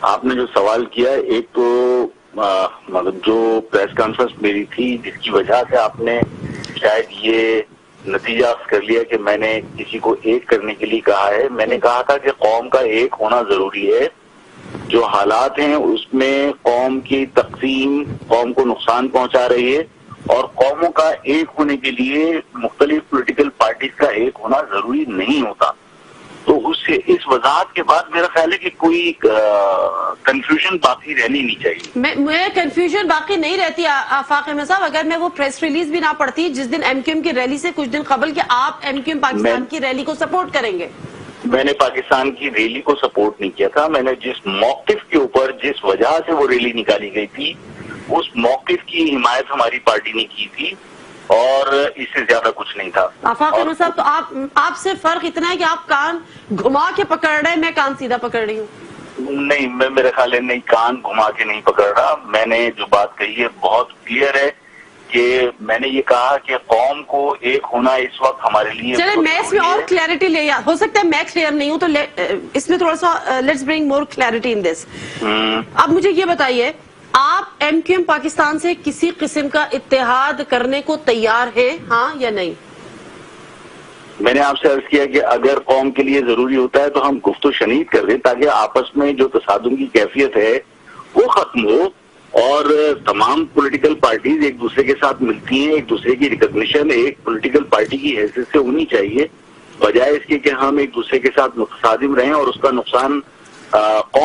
آپ نے جو سوال کیا ایک تو مطلب جو پریس کانفرنس میری تھی جس کی وجہ سے آپ نے شاید یہ نتیجہ کر لیا کہ میں نے کسی کو ایک کرنے کے لیے کہا ہے. میں نے کہا تھا کہ قوم کا ایک ہونا ضروری ہے. جو حالات ہیں اس میں قوم کی تقسیم قوم کو نقصان پہنچا رہی ہے اور قوموں کا ایک ہونے کے لیے مختلف پولیٹیکل پارٹیز کا ایک ہونا ضروری نہیں ہوتا. تو اس وضاحت کے بعد میرا خیال ہے کہ کوئی کنفیوژن باقی رہنی نہیں چاہیے. میں کنفیوژن باقی نہیں رہتی آفاق احمد صاحب. اگر میں وہ پریس ریلیز بھی نہ پڑھتی جس دن ایم کیو ایم کی ریلی سے کچھ دن قبل کہ آپ ایم کیو ایم پاکستان کی ریلی کو سپورٹ کریں گے. میں نے پاکستان کی ریلی کو سپورٹ نہیں کیا تھا. میں نے جس موقف کے اوپر جس وجہ سے وہ ریلی نکالی گئی تھی اس موقف کی حمایت ہماری پارٹی نے کی تھی اور اس سے زیادہ کچھ نہیں تھا. آفاق احمد صاحب تو آپ سے فرق اتنا ہے کہ آپ کان گھما کے پکڑ رہے ہیں, میں کان سیدھا پکڑ رہی ہوں. نہیں, میں میرے خیال ہے نہیں, کان گھما کے نہیں پکڑ رہا. میں نے جو بات کہی ہے بہت کلیئر ہے کہ میں نے یہ کہا کہ قوم کو ایک ہونا اس وقت ہمارے لیے. چلیں میں اس میں اور کلیئرٹی لے, ہو سکتا ہے میں کلیئر نہیں ہوں تو اس میں تھوڑا سا لیٹس برنگ مور کلیئرٹی ان دس. اب مجھے یہ بتائیے, آپ ایم کیو ایم پاکستان سے کسی قسم کا اتحاد کرنے کو تیار ہیں, ہاں یا نہیں؟ میں نے آپ سے عرض کیا کہ اگر قوم کے لیے ضروری ہوتا ہے تو ہم گفت و شنید کر دیں تاکہ آپس میں جو تصادم کی کیفیت ہے وہ ختم ہو اور تمام پولیٹیکل پارٹیز ایک دوسرے کے ساتھ ملتی ہیں. ایک دوسرے کی ریکگنیشن ایک پولیٹیکل پارٹی کی حیثیت سے ہونی چاہیے بجائے اس کے کہ ہم ایک دوسرے کے ساتھ متصادم رہیں اور اس کا نقصان قوم